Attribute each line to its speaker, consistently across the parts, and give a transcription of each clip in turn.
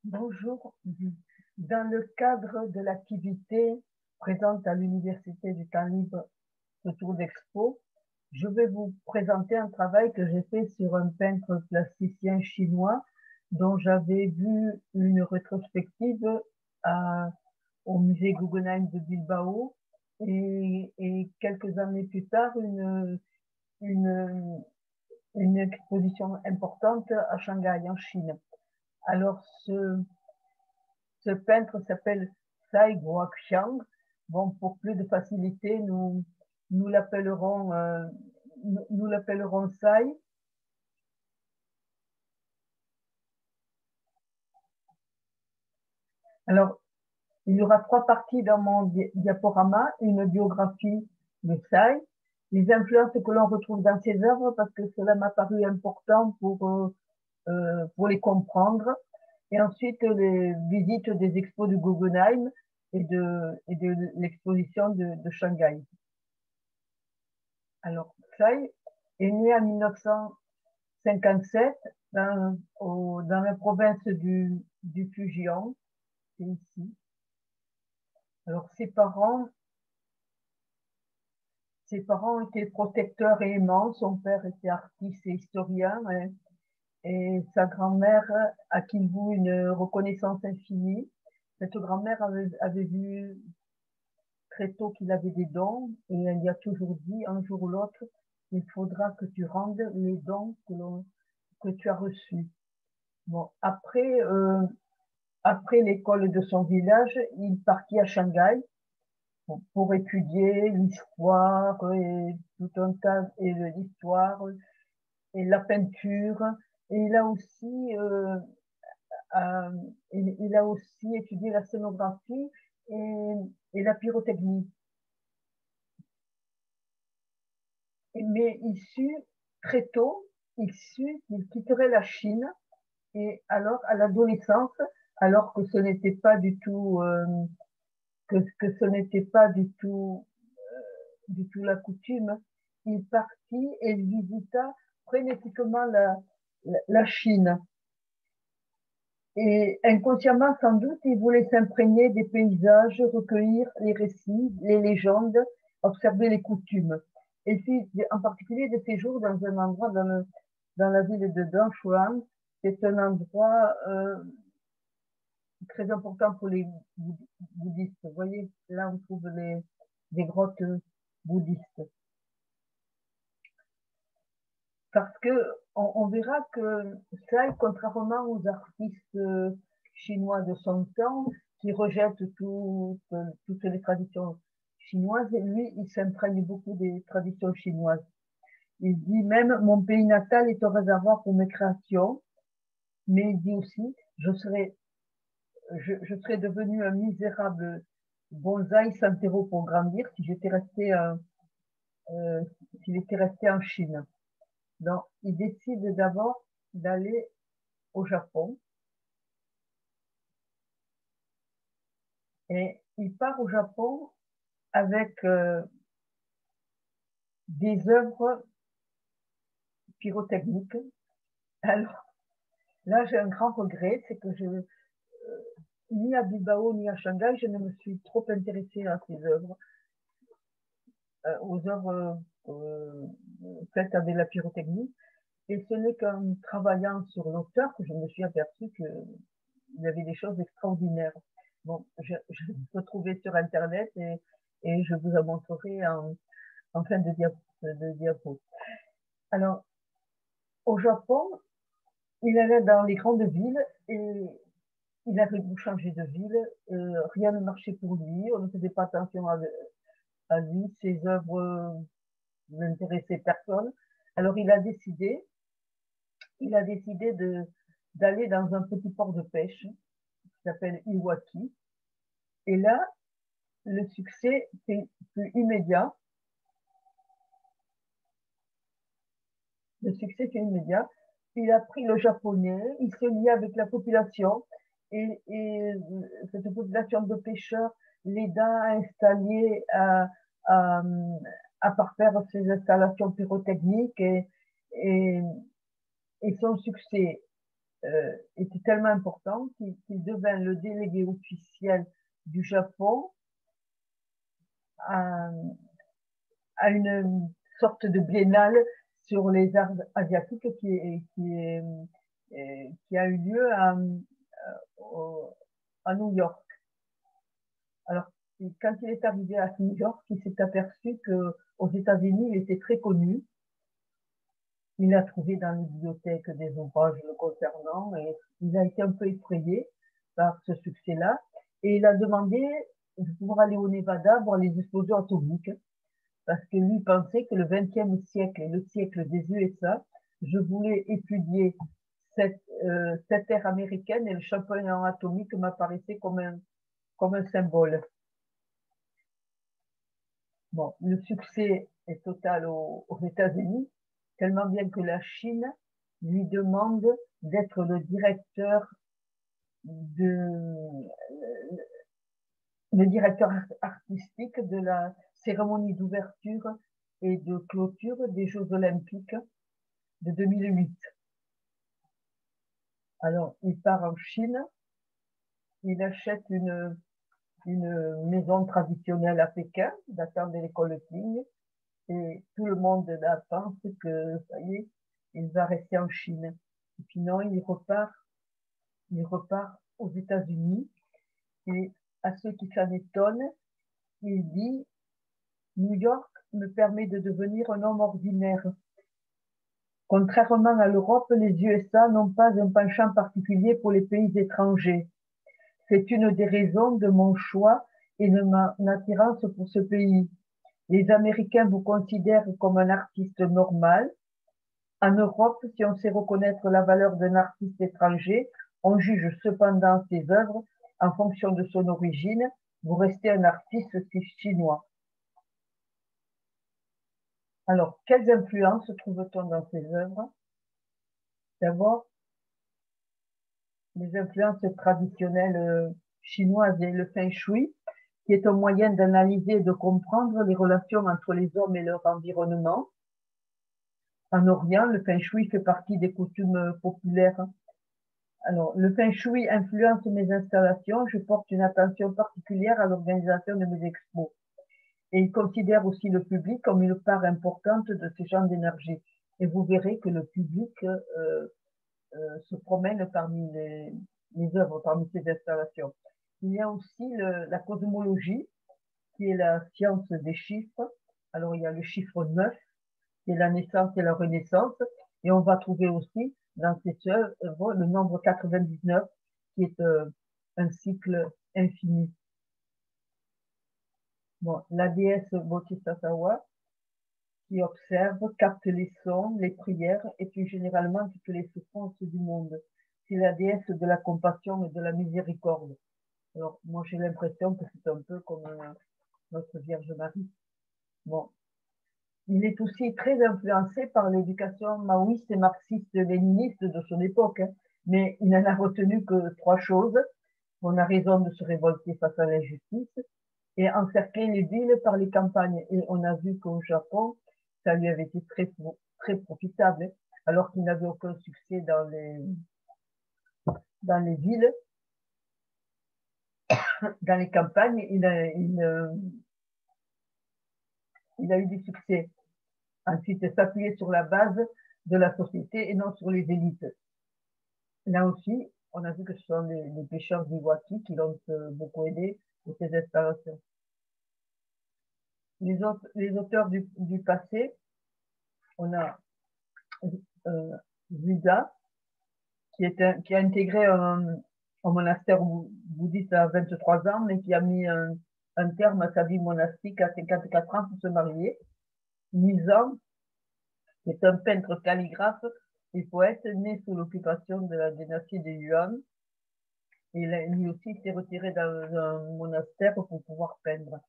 Speaker 1: Bonjour. Dans le cadre de l'activité présente à l'Université du temps libre autour d'Expo, je vais vous présenter un travail que j'ai fait sur un peintre plasticien chinois dont j'avais vu une rétrospective à- au musée Guggenheim de Bilbao et quelques années plus tard une, une exposition importante à Shanghai en Chine. Alors ce peintre s'appelle Tsai Guoqiang. Bon, pour plus de facilité, nous l'appellerons nous l'appellerons Tsai. Alors, il y aura trois parties dans mon diaporama, une biographie de Tsai, les influences que l'on retrouve dans ses œuvres, parce que cela m'a paru important pour les comprendre, et ensuite les visites des expos du Guggenheim et de l'exposition de Shanghai. Alors, Tsai est né en 1957 dans la province du Fujian, c'est ici. Alors, ses parents étaient protecteurs et aimants. Son père était artiste et historien, et sa grand-mère à qui il voue une reconnaissance infinie. Cette grand-mère avait vu très tôt qu'il avait des dons et elle lui a toujours dit un jour ou l'autre, il faudra que tu rendes les dons que tu as reçus. Bon, après l'école de son village, il partit à Shanghai pour étudier l'histoire et tout un tas et l'histoire et la peinture. Et il a aussi étudié la scénographie et, et la pyrotechnie. Mais très tôt, il sut qu'il quitterait la Chine et alors à l'adolescence, alors que ce n'était pas du tout que ce n'était pas du tout la coutume, il partit et visita frénétiquement la Chine. Et inconsciemment, sans doute, il voulait s'imprégner des paysages, recueillir les récits, les légendes, observer les coutumes. Et puis, en particulier, des séjours dans un endroit dans la ville de Dongchuan, c'est un endroit très important pour les bouddhistes. Vous voyez, là, on trouve des grottes bouddhistes. Parce que on verra que ça, contrairement aux artistes chinois de son temps, qui rejettent toutes les traditions chinoises, lui, il s'imprègne beaucoup des traditions chinoises. Il dit même, mon pays natal est un réservoir pour mes créations, mais il dit aussi, je serais devenu un misérable bonsaï sans terreau pour grandir si j'étais resté, s'il était resté en Chine. Donc, il décide d'abord d'aller au Japon et il part au Japon avec des œuvres pyrotechniques. Alors là, j'ai un grand regret, c'est que ni à Bilbao ni à Shanghai, je ne me suis trop intéressée à ces œuvres, aux œuvres faites avec la pyrotechnie. Et ce n'est qu'en travaillant sur l'auteur que je me suis aperçue qu'il y avait des choses extraordinaires. Bon, je peux trouver sur Internet et je vous en montrerai en fin de diapo. Alors, au Japon, il allait dans les grandes villes et il avait beau changer de ville, rien ne marchait pour lui, on ne faisait pas attention à lui, ses œuvres n'intéressaient personne. Alors il a décidé d'aller dans un petit port de pêche qui s'appelle Iwaki. Et là, le succès fut immédiat. Le succès fut immédiat. Il a appris le japonais, il se lia avec la population et cette population de pêcheurs l'aida à installer, à, à parfaire ses installations pyrotechniques et son succès était tellement important qu'il devint le délégué officiel du Japon à une sorte de biennale sur les arts asiatiques qui a eu lieu à New York. Alors, quand il est arrivé à New York, il s'est aperçu que aux États-Unis, il était très connu. Il a trouvé dans les bibliothèques des ouvrages le concernant et il a été un peu effrayé par ce succès-là. Et il a demandé de pouvoir aller au Nevada voir les explosions atomiques parce que lui pensait que le XXe siècle est le siècle des USA. Je voulais étudier cette ère américaine et le championnat atomique m'apparaissait comme un symbole. Bon, le succès est total aux États-Unis, tellement bien que la Chine lui demande d'être le directeur artistique de la cérémonie d'ouverture et de clôture des Jeux Olympiques de 2008. Alors, il part en Chine, il achète une maison traditionnelle à Pékin, datant de l'école Qing, et tout le monde là pense que ça y est, il va rester en Chine. Et puis non, il repart aux États-Unis, et à ceux qui s'en étonnent, il dit New York me permet de devenir un homme ordinaire. Contrairement à l'Europe, les USA n'ont pas un penchant particulier pour les pays étrangers. C'est une des raisons de mon choix et de mon attirance pour ce pays. Les Américains vous considèrent comme un artiste normal. En Europe, si on sait reconnaître la valeur d'un artiste étranger, on juge cependant ses œuvres en fonction de son origine. Vous restez un artiste chinois. Alors, quelles influences trouve-t-on dans ses œuvres? D'abord, les influences traditionnelles chinoises et le feng shui, qui est un moyen d'analyser et de comprendre les relations entre les hommes et leur environnement. En Orient, le feng shui fait partie des coutumes populaires. Alors, le feng shui influence mes installations. Je porte une attention particulière à l'organisation de mes expos. Et il considère aussi le public comme une part importante de ces genres d'énergie. Et vous verrez que le public se promène parmi les œuvres, parmi ces installations. Il y a aussi la cosmologie, qui est la science des chiffres. Alors, il y a le chiffre 9, qui est la naissance et la renaissance. Et on va trouver aussi dans ces œuvres le nombre 99, qui est un cycle infini. Bon, la déesse Bodhisattva, qui observe, capte les sons, les prières et plus généralement toutes les souffrances du monde. C'est la déesse de la compassion et de la miséricorde. Alors, moi, j'ai l'impression que c'est un peu comme notre Vierge Marie. Bon. Il est aussi très influencé par l'éducation maoïste et marxiste-léniniste de son époque, hein. Mais il n'en a retenu que 3 choses. On a raison de se révolter face à l'injustice et encercler les villes par les campagnes. Et on a vu qu'au Japon, ça lui avait été très profitable, hein, alors qu'il n'avait aucun succès dans les villes. Dans les campagnes, il a eu du succès. Ensuite, s'appuyer sur la base de la société et non sur les élites. Là aussi, on a vu que ce sont les pêcheurs d'Iwaki qui l'ont beaucoup aidé pour ces installations. Les auteurs du passé, on a Buddha, qui a intégré un monastère bouddhiste à 23 ans, mais qui a mis un terme à sa vie monastique à 54 ans pour se marier. Nizam, qui est un peintre calligraphe et poète né sous l'occupation de la dynastie des Yuan. Et lui aussi s'est retiré dans un monastère pour pouvoir peindre.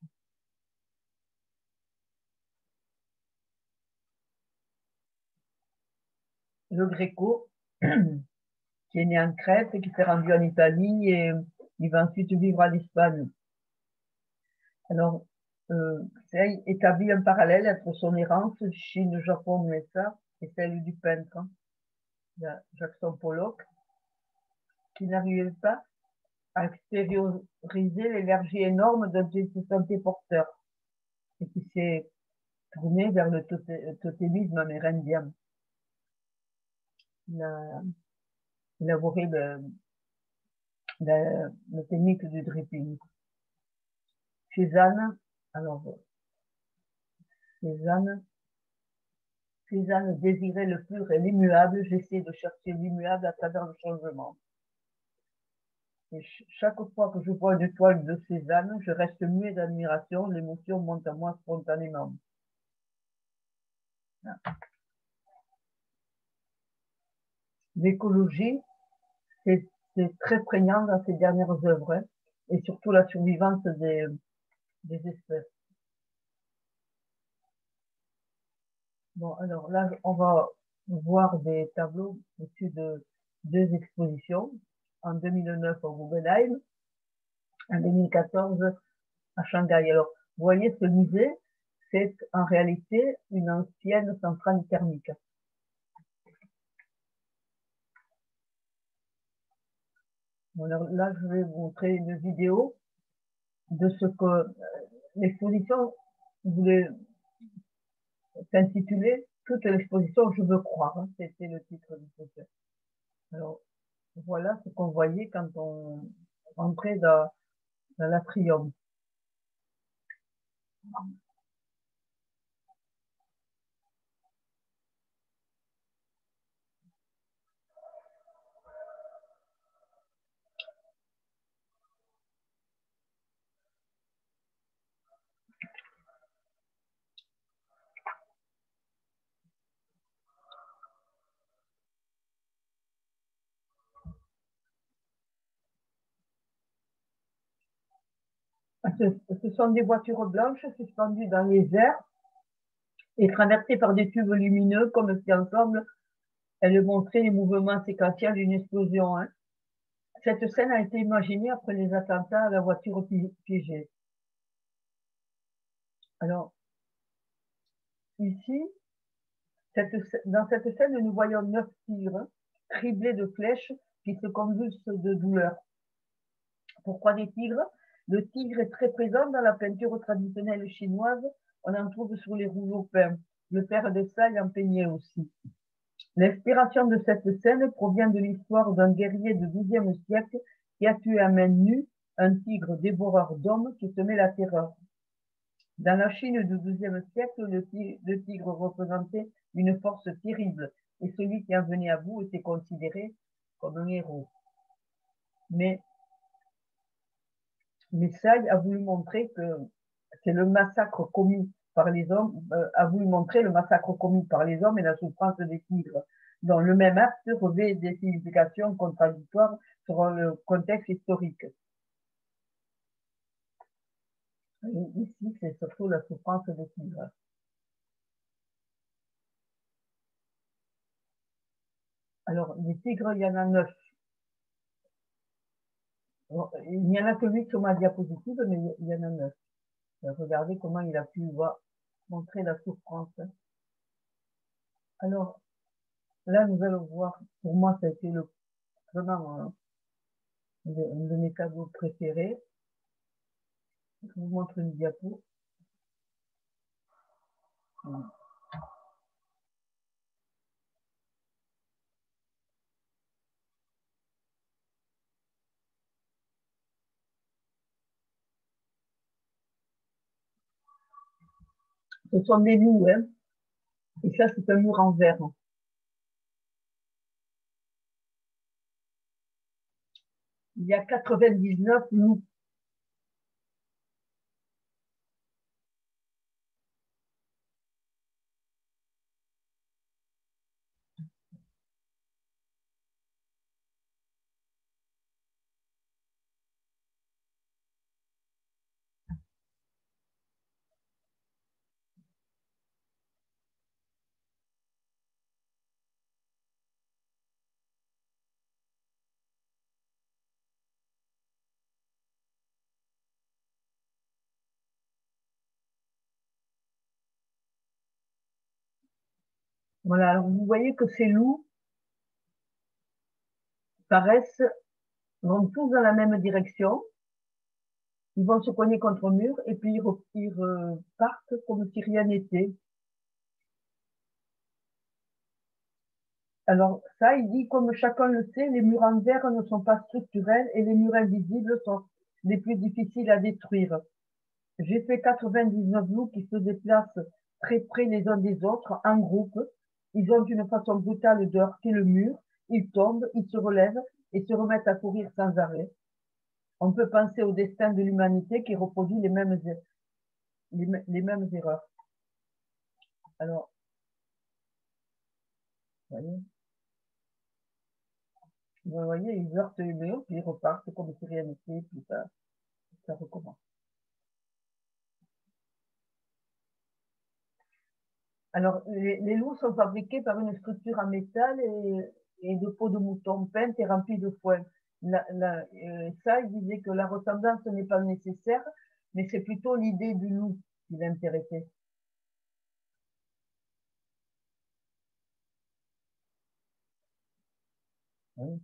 Speaker 1: Le Gréco, qui est né en Crète, qui s'est rendu en Italie et il va ensuite vivre en Espagne. Alors, ça établit un parallèle entre son errance Chine, Japon, USA et celle du peintre. Il y a Jackson Pollock, qui n'arrivait pas à extérioriser l'énergie énorme dont il se sentait porteur et qui s'est tourné vers le totémisme amérindien. Il a élaboré la technique du dripping. Cézanne, alors, Cézanne désirait le pur et l'immuable, j'essaie de chercher l'immuable à travers le changement. Et chaque fois que je vois une toile de Cézanne, je reste muet d'admiration, l'émotion monte à moi spontanément. L'écologie, c'est très prégnant dans ces dernières œuvres, hein, et surtout la survivance des espèces. Bon, alors là, on va voir des tableaux issus de deux expositions, en 2009 au Guggenheim, en 2014 à Shanghai. Alors, vous voyez, ce musée, c'est en réalité une ancienne centrale thermique. Bon, alors là, je vais vous montrer une vidéo de ce que l'exposition voulait s'intituler toute l'exposition Je veux croire, hein, c'était le titre du projet. Alors, voilà ce qu'on voyait quand on entrait dans l'atrium. Ce sont des voitures blanches suspendues dans les airs et traversées par des tubes lumineux, comme si ensemble elles montraient les mouvements séquentiels d'une explosion. Hein. Cette scène a été imaginée après les attentats à la voiture piégée. Alors, ici, dans cette scène, nous voyons 9 tigres criblés de flèches qui se convulsent de douleur. Pourquoi des tigres? Le tigre est très présent dans la peinture traditionnelle chinoise. On en trouve sur les rouleaux peints. Le père de Salle en peignait aussi. L'inspiration de cette scène provient de l'histoire d'un guerrier du XIIe siècle qui a tué à main nue un tigre dévoreur d'hommes qui semait la terreur. Dans la Chine du XIIe siècle, le tigre représentait une force terrible et celui qui en venait à bout était considéré comme un héros. Mais Saïd a voulu montrer que c'est le massacre commis par les hommes, a voulu montrer le massacre commis par les hommes et la souffrance des tigres. Dans le même acte revêt des significations contradictoires selon le contexte historique. Et ici, c'est surtout la souffrance des tigres. Alors, les tigres, il y en a 9. Il n'y en a que 8 sur ma diapositive, mais il y en a 9. Regardez comment il a pu montrer la souffrance. Alors, là, nous allons voir, pour moi, ça a été vraiment un de mes tableaux préférés. Je vous montre une diapo. Ce sont des loups, hein. Et ça, c'est un mur en verre. Il y a 99 loups. Voilà, alors vous voyez que ces loups paraissent vont tous dans la même direction, ils vont se cogner contre le mur et puis ils repartent comme si rien n'était. Alors ça, il dit, comme chacun le sait, les murs en verre ne sont pas structurels et les murs invisibles sont les plus difficiles à détruire. J'ai fait 99 loups qui se déplacent très près les uns des autres, en groupe. Ils ont une façon brutale de heurter le mur. Ils tombent, ils se relèvent et se remettent à courir sans arrêt. On peut penser au destin de l'humanité qui reproduit les mêmes erreurs. Alors, vous voyez, ils heurtent les murs, puis ils repartent comme si rien n'était, puis ça recommence. Alors, les loups sont fabriqués par une structure en métal et de peau de mouton peinte et remplie de foin. Ça, il disait que la ressemblance n'est pas nécessaire, mais c'est plutôt l'idée du loup qui l'intéressait. Oui.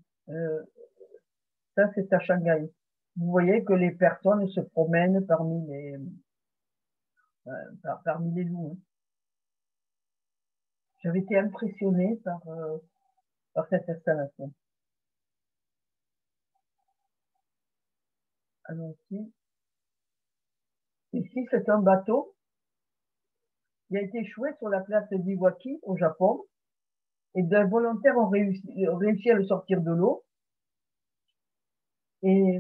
Speaker 1: Ça, c'est à Shanghai. Vous voyez que les personnes se promènent parmi les loups. Hein. J'avais été impressionnée par cette installation. Alors ici c'est un bateau qui a été échoué sur la place d'Iwaki au Japon et des volontaires ont réussi à le sortir de l'eau. Et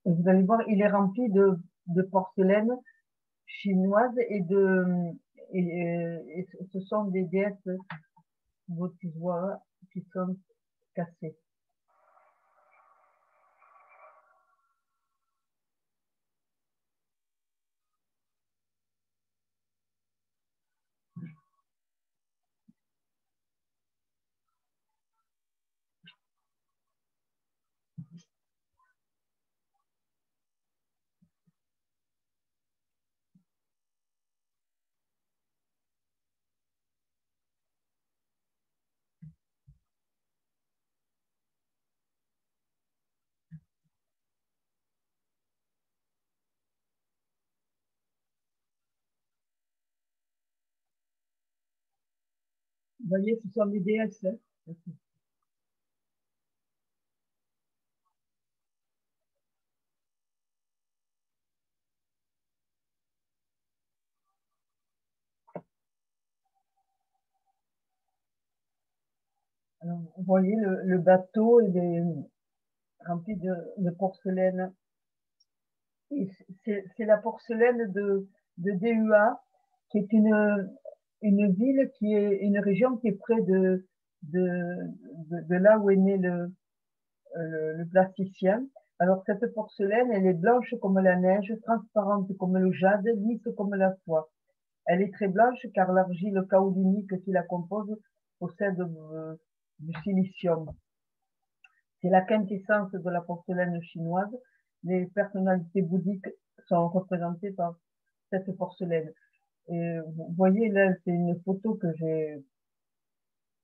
Speaker 1: vous allez voir, il est rempli de porcelaine chinoise et ce sont des déesses votivoires qui sont cassées. Vous voyez, ce sont des déesses. Hein. Alors, vous voyez, le bateau il est rempli de porcelaine. C'est la porcelaine de DUA, qui est une ville qui est une région qui est près de là où est né le plasticien. Alors, cette porcelaine, elle est blanche comme la neige, transparente comme le jade, lisse comme la soie. Elle est très blanche car l'argile kaolinique qui la compose possède du silicium. C'est la quintessence de la porcelaine chinoise. Les personnalités bouddhiques sont représentées par cette porcelaine. Et vous voyez là, c'est une photo que j'ai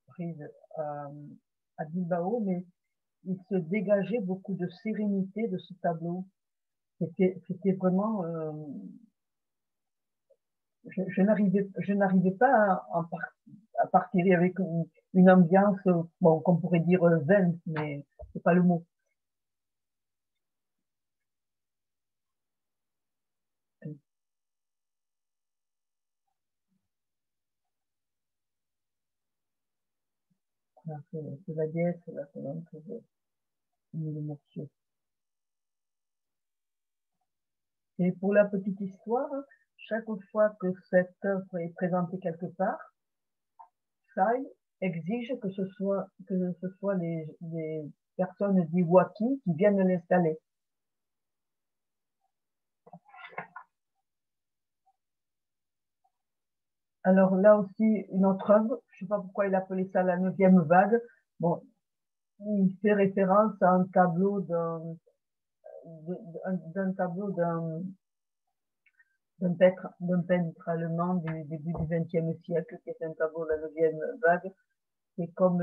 Speaker 1: prise à Bilbao, mais il se dégageait beaucoup de sérénité de ce tableau. C'était vraiment, je n'arrivais pas à partir avec une ambiance, bon, qu'on pourrait dire zen, mais c'est pas le mot. C'est la déesse, là, c'est donc le morceau. Et pour la petite histoire, chaque fois que cette œuvre est présentée quelque part, Sai exige que ce soit les personnes d'Iwaki qui viennent l'installer. Alors là aussi, une autre œuvre, je ne sais pas pourquoi il appelait ça la 9e vague. Bon, il fait référence à un tableau d'un peintre allemand du début du XXe siècle, qui est un tableau de la 9e vague. C'est comme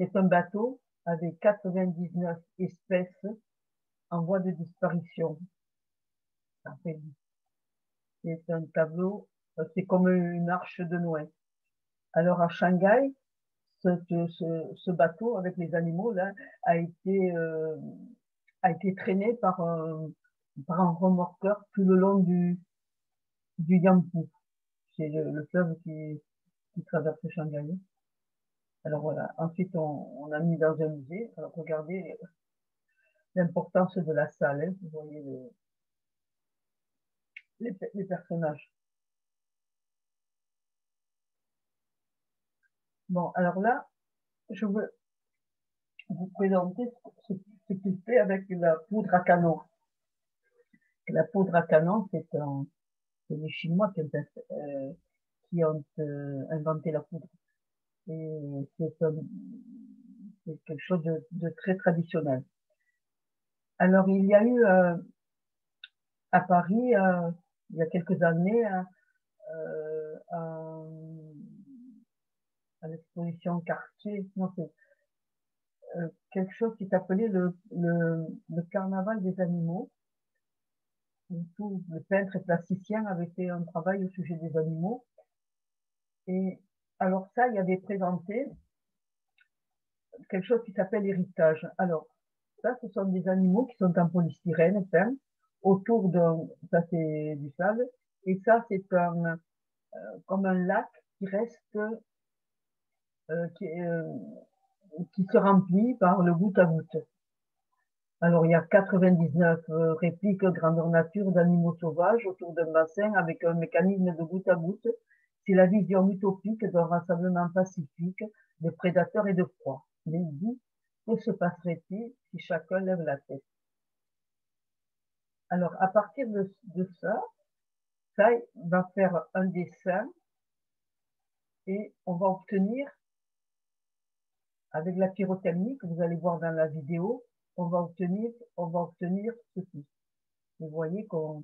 Speaker 1: C'est un bateau avec 99 espèces en voie de disparition. C'est un tableau, c'est comme une arche de Noé. Alors à Shanghai, ce bateau avec les animaux là a été traîné par un remorqueur tout le long du Yangtze. C'est le fleuve qui traverse Shanghai. Alors voilà. Ensuite, on a mis dans un musée. Alors regardez l'importance de la salle. Hein. Vous voyez les personnages. Bon, alors là, je veux vous présenter ce qu'il fait avec la poudre à canon. La poudre à canon, c'est les Chinois qui ont inventé la poudre. Et c'est quelque chose de très traditionnel. Alors, il y a eu à Paris, il y a quelques années, à l'exposition Cartier, non, c'est quelque chose qui s'appelait le carnaval des animaux, où tout le peintre et plasticien avait fait un travail au sujet des animaux. Et alors ça, il y avait présenté quelque chose qui s'appelle héritage. Alors, ça, ce sont des animaux qui sont en polystyrène peints autour ça c'est du sable, et ça c'est comme un lac qui reste, qui se remplit par le goutte à goutte. Alors, il y a 99 répliques grandeur nature d'animaux sauvages autour d'un bassin avec un mécanisme de goutte à goutte. C'est la vision utopique d'un rassemblement pacifique de prédateurs et de proies. Mais dit, que se passerait-il si chacun lève la tête? Alors, à partir de ça, ça va faire un dessin et on va obtenir, avec la pyrotechnie que vous allez voir dans la vidéo, on va obtenir ceci. Vous voyez qu'on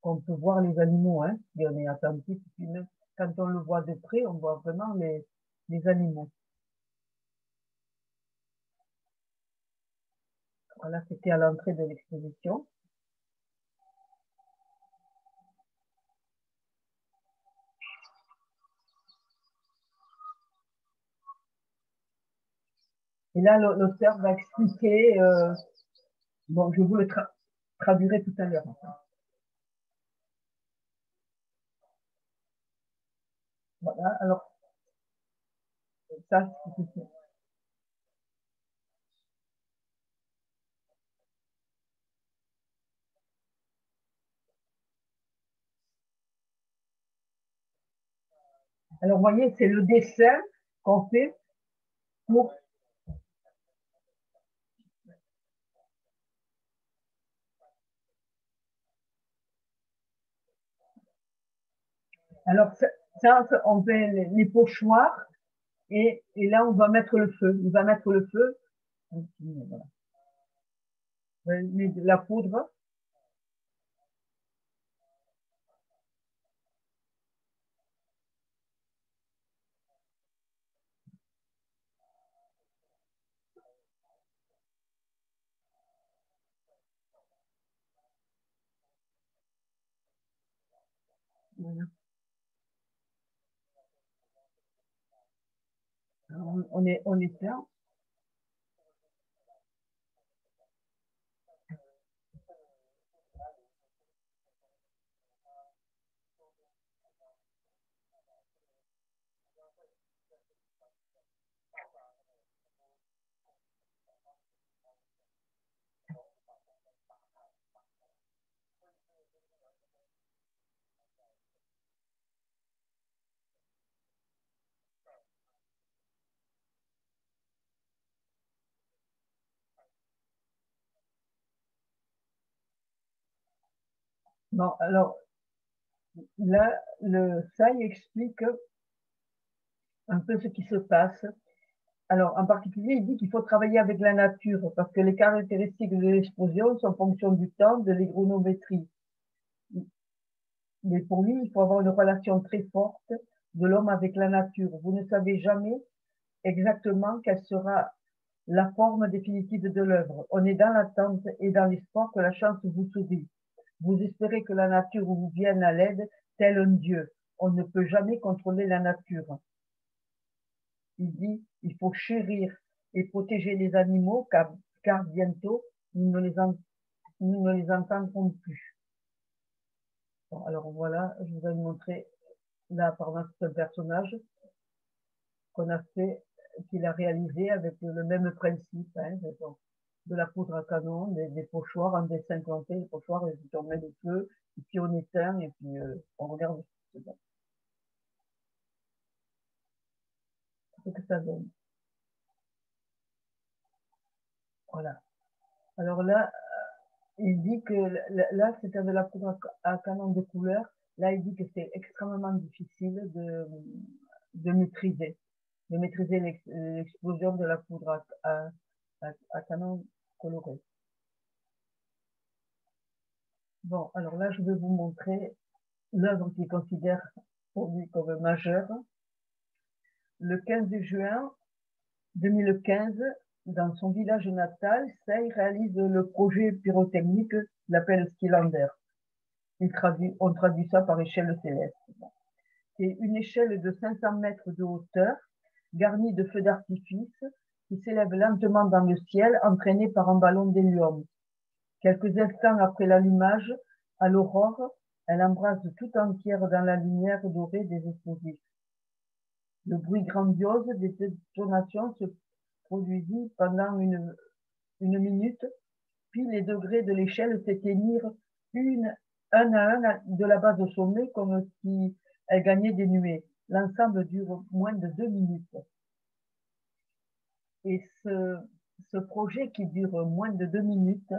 Speaker 1: peut voir les animaux, hein, si on est attentif. Quand on le voit de près, on voit vraiment les animaux. Voilà, c'était à l'entrée de l'exposition. Et là, l'auteur va expliquer, bon, je vous le traduirai tout à l'heure. Voilà, alors, ça, alors, vous voyez, c'est le dessin qu'on fait pour. Alors, ça on fait les pochoirs et là, on va mettre le feu. On va mettre le feu. Voilà. De la poudre. Voilà. On est là. Bon, alors, là, ça, il explique un peu ce qui se passe. Alors, en particulier, il dit qu'il faut travailler avec la nature parce que les caractéristiques de l'explosion sont en fonction du temps, de l'hygronométrie. Mais pour lui, il faut avoir une relation très forte de l'homme avec la nature. Vous ne savez jamais exactement quelle sera la forme définitive de l'œuvre. On est dans l'attente et dans l'espoir que la chance vous sourit. Vous espérez que la nature vous vienne à l'aide, tel un dieu. On ne peut jamais contrôler la nature. Il dit, il faut chérir et protéger les animaux, car bientôt, nous ne les entendrons plus. Bon, alors voilà, je vous ai montré là, par ce personnage qu'on a fait, qu'il a réalisé avec le même principe, hein, de la poudre à canon, des pochoirs en dessin planté, les pochoirs, et puis on met le feu, et puis on éteint, et puis on regarde ce que ça donne. Voilà. Alors là, il dit que là, c'était de la poudre à canon de couleur. Là, il dit que c'est extrêmement difficile de maîtriser l'explosion de la poudre à canon coloré. Bon, alors là, je vais vous montrer l'œuvre qu'il considère pour lui comme majeure. Le 15 juin 2015, dans son village natal, Say réalise le projet pyrotechnique qu'il appelle Skilander. On traduit ça par échelle céleste. C'est une échelle de 500 mètres de hauteur, garnie de feux d'artifice, qui s'élève lentement dans le ciel, entraînée par un ballon d'hélium. Quelques instants après l'allumage, à l'aurore, elle embrase tout entière dans la lumière dorée des explosifs. Le bruit grandiose des détonations se produisit pendant une minute, puis les degrés de l'échelle s'éteignirent un à un de la base au sommet, comme si elle gagnait des nuées. L'ensemble dure moins de 2 minutes. Et ce projet qui dure moins de 2 minutes,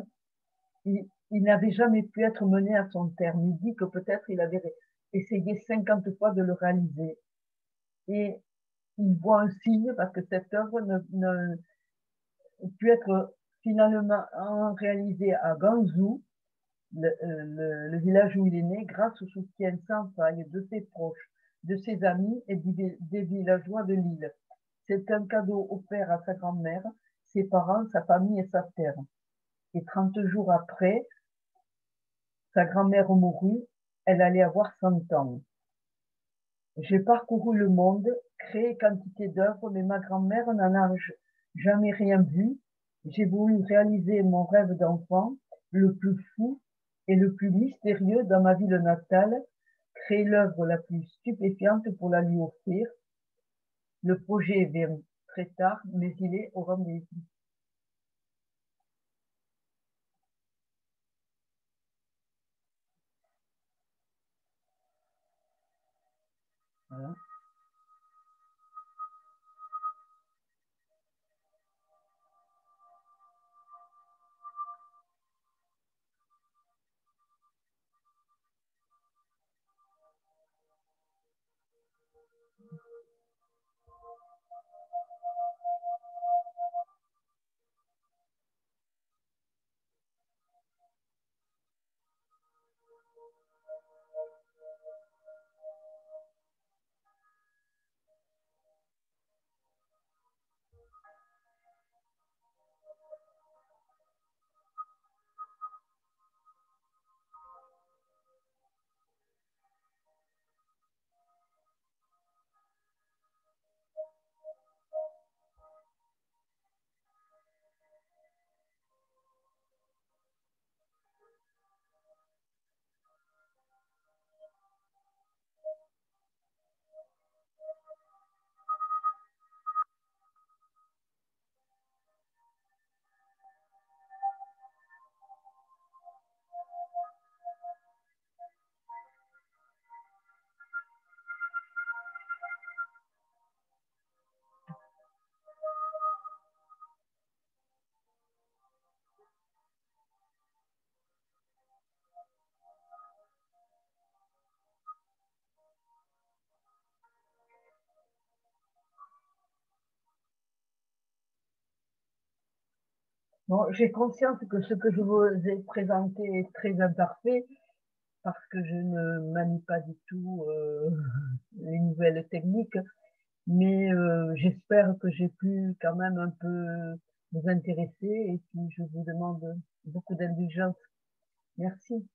Speaker 1: il n'avait jamais pu être mené à son terme. Il dit que peut-être il avait essayé 50 fois de le réaliser. Et il voit un signe parce que cette œuvre ne pu être finalement réalisée à Ganzhou, le village où il est né, grâce au soutien sans faille de ses proches, de ses amis et des villageois de l'île. C'est un cadeau offert à sa grand-mère, ses parents, sa famille et sa terre. Et 30 jours après, sa grand-mère mourut, elle allait avoir 100 ans. J'ai parcouru le monde, créé quantité d'œuvres, mais ma grand-mère n'en a jamais rien vu. J'ai voulu réaliser mon rêve d'enfant, le plus fou et le plus mystérieux dans ma ville natale, créer l'œuvre la plus stupéfiante pour la lui offrir. Le projet vient très tard, mais il est au rendez-vous. Voilà. Bon, j'ai conscience que ce que je vous ai présenté est très imparfait parce que je ne manie pas du tout les nouvelles techniques, Mais j'espère que j'ai pu quand même un peu vous intéresser et puis je vous demande beaucoup d'indulgence. Merci.